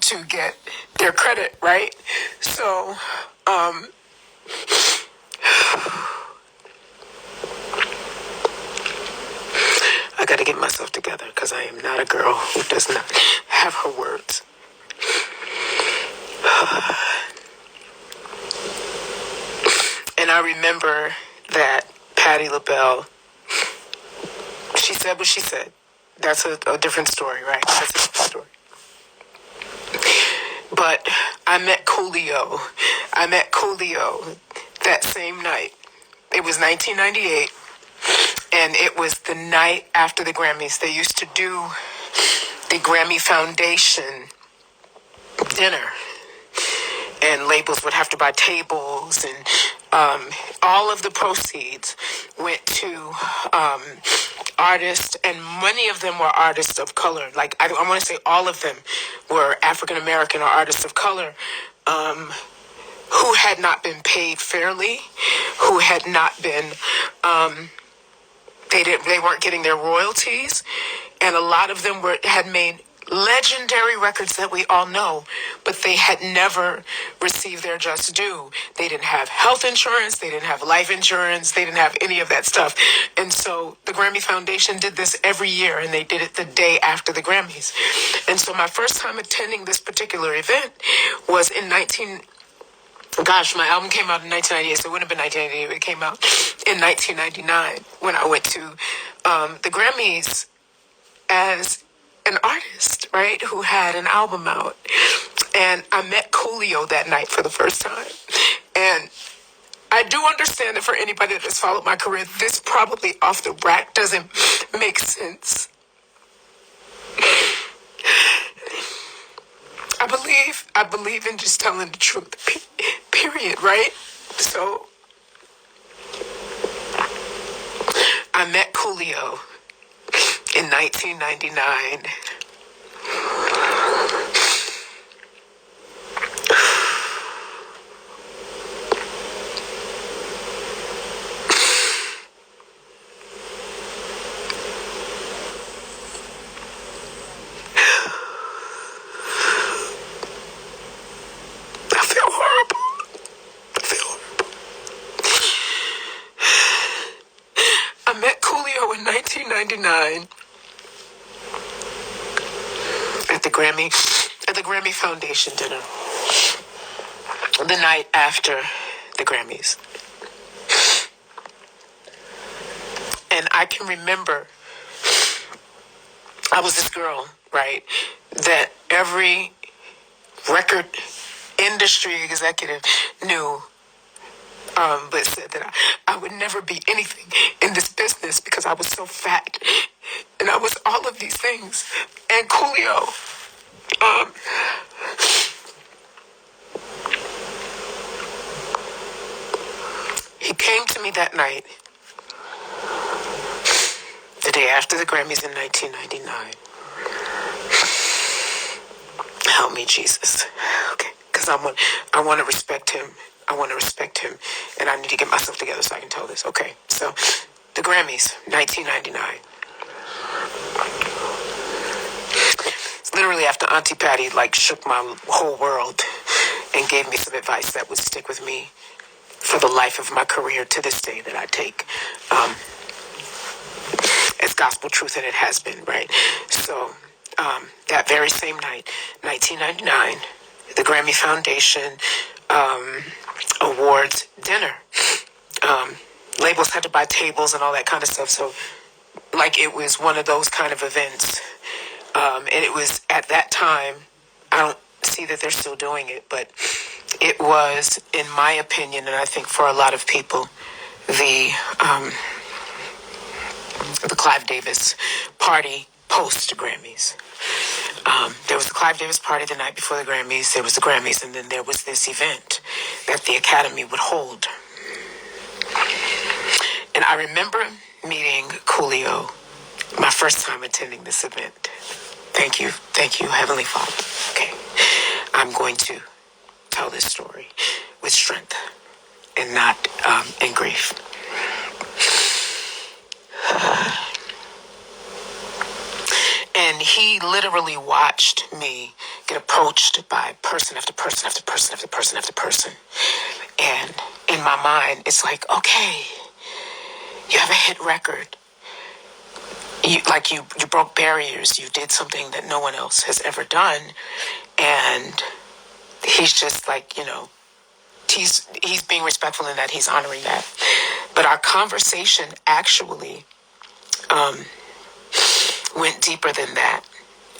to get their credit, right? So, I got to get myself together because I am not a girl who does not have her words. And I remember that Patti LaBelle, she said what she said. That's a different story, right? That's a different story. But I met Coolio. That same night. It was 1998, and it was the night after the Grammys. They used to do the Grammy Foundation dinner, and labels would have to buy tables, and all of the proceeds went to artists, and many of them were artists of color. Like, I want to say all of them were African American or artists of color, who had not been paid fairly, who had not been, they weren't getting their royalties, and a lot of them had made legendary records that we all know, but they had never received their just due. They didn't have health insurance, they didn't have life insurance, they didn't have any of that stuff. And so the Grammy Foundation did this every year, and they did it the day after the Grammys. And so my first time attending this particular event was in my album came out in 1998, so it wouldn't have been 1998. It came out in 1999 when I went to the Grammys as an artist, right, who had an album out. And I met Coolio that night for the first time. And I do understand that for anybody that has followed my career, this probably off the rack doesn't make sense. I believe in just telling the truth, period, right? So I met Coolio in 1999. I met Coolio in 1999 at the Grammy Foundation dinner, the night after the Grammys. And I can remember I was this girl, right, that every record industry executive knew, but said that I would never be anything in this business because I was so fat. And I was all of these things. And Coolio, he came to me that night, the day after the Grammys in 1999. Help me, Jesus. Okay, because I want to respect him. I want to respect him, and I need to get myself together so I can tell this. Okay, so the Grammys, 1999. Literally after Auntie Patty shook my whole world and gave me some advice that would stick with me for the life of my career to this day, that I take as gospel truth, and it has been, right? So that very same night, 1999, the Grammy Foundation awards dinner. Labels had to buy tables and all that kind of stuff. So it was one of those kind of events. And it was at that time, I don't see that they're still doing it, but it was, in my opinion, and I think for a lot of people, the Clive Davis party post Grammys. There was the Clive Davis party the night before the Grammys. There was the Grammys, and then there was this event that the Academy would hold. And I remember meeting Coolio my first time attending this event. Thank you, Heavenly Father. Okay, I'm going to tell this story with strength and not in grief. And he literally watched me get approached by person after person after person after person after person. And in my mind, it's like, okay, you have a hit record. You broke barriers. You did something that no one else has ever done. And he's just like, he's being respectful in that, he's honoring that. But our conversation actually went deeper than that.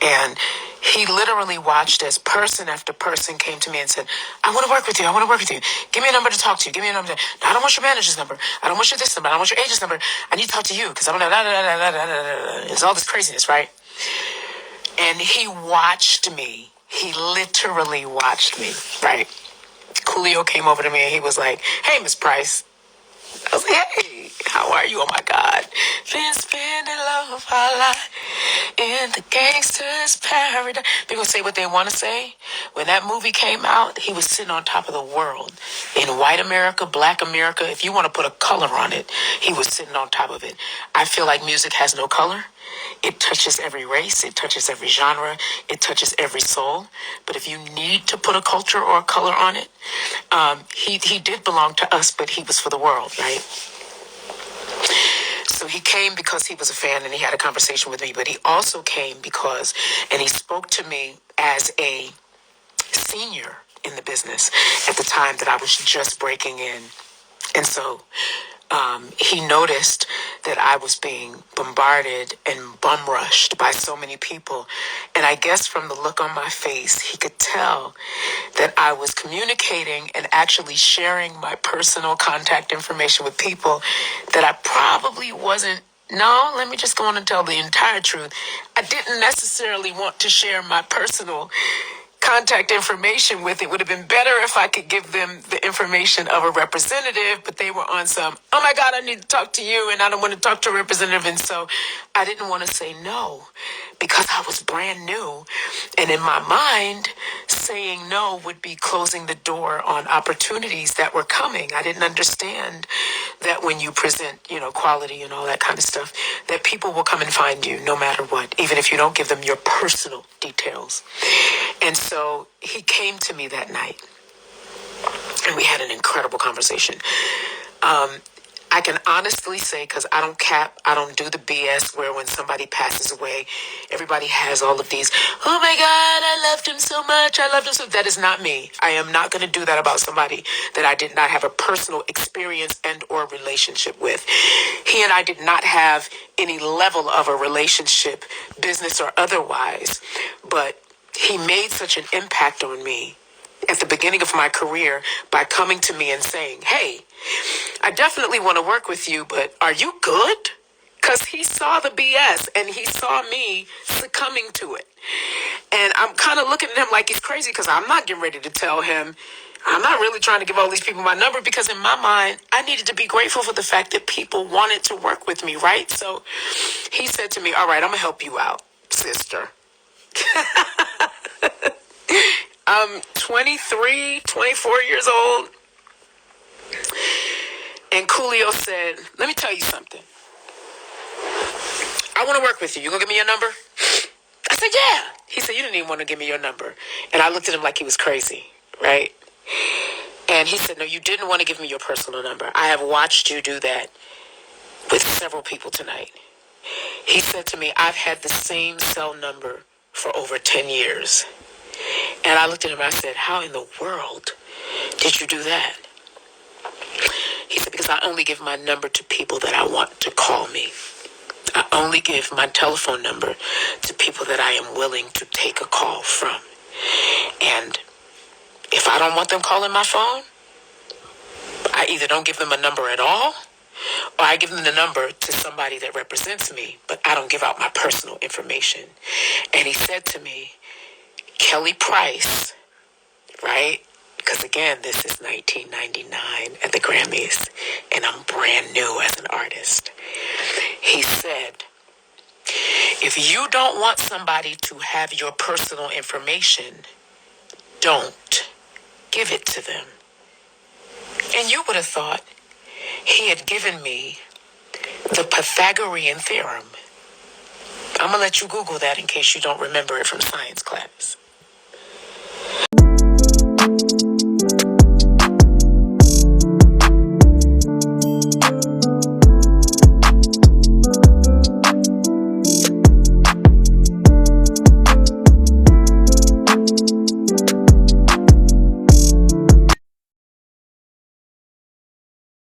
And he literally watched as person after person came to me and said, I want to work with you. I want to work with you. Give me a number to talk to you. Give me a number. No, I don't want your manager's number. I don't want your this number. I don't want your agent's number. I need to talk to you because I'm going to, it's all this craziness, right? And he watched me. He literally watched me, right? Coolio came over to me and he was like, hey, Miss Price. I was like, hey, how are you? Oh, my God. Been spending love our life in the gangster's paradise. People say what they want to say. When that movie came out, he was sitting on top of the world. In white America, black America, if you want to put a color on it, he was sitting on top of it. I feel like music has no color. It touches every race. It touches every genre. It touches every soul. But if you need to put a culture or a color on it, he did belong to us, but he was for the world, right? So he came because he was a fan and he had a conversation with me, but he also came because, and he spoke to me as a senior in the business at the time that I was just breaking in. And so he noticed that I was being bombarded and bum rushed by so many people. And I guess from the look on my face, he could tell that I was communicating and actually sharing my personal contact information with people that I probably wasn't. No, let me just go on and tell the entire truth. I didn't necessarily want to share my personal contact information with. It would have been better if I could give them the information of a representative, but they were on some, oh my God, I need to talk to you and I don't want to talk to a representative. And so I didn't want to say no because I was brand new. And in my mind, saying no would be closing the door on opportunities that were coming. I didn't understand that when you present, quality and all that kind of stuff, that people will come and find you no matter what, even if you don't give them your personal details. And so he came to me that night and we had an incredible conversation. I can honestly say, because I don't cap, I don't do the BS where when somebody passes away, everybody has all of these, oh my God, I loved him so much. I loved him so. That is not me. I am not going to do that about somebody that I did not have a personal experience and or relationship with. He and I did not have any level of a relationship, business or otherwise, but he made such an impact on me at the beginning of my career by coming to me and saying, hey, I definitely want to work with you, but are you good? Because he saw the BS and he saw me succumbing to it. And I'm kind of looking at him like he's crazy because I'm not getting ready to tell him. I'm not really trying to give all these people my number because in my mind, I needed to be grateful for the fact that people wanted to work with me, right? So he said to me, all right, I'm going to help you out, sister. I'm 23, 24 years old. And Coolio said, let me tell you something. I want to work with you. You going to give me your number? I said, yeah. He said, you didn't even want to give me your number. And I looked at him like he was crazy, right? And he said, no, you didn't want to give me your personal number. I have watched you do that with several people tonight. He said to me, I've had the same cell number for over 10 years. And I looked at him and I said, how in the world did you do that? He said, because I only give my number to people that I want to call me. I only give my telephone number to people that I am willing to take a call from. And if I don't want them calling my phone, I either don't give them a number at all, or I give them the number to somebody that represents me, but I don't give out my personal information. And he said to me, Kelly Price, right? Because again, this is 1999 at the Grammys, and I'm brand new as an artist. He said, if you don't want somebody to have your personal information, don't give it to them. And you would have thought he had given me the Pythagorean theorem. I'm going to let you Google that in case you don't remember it from science class.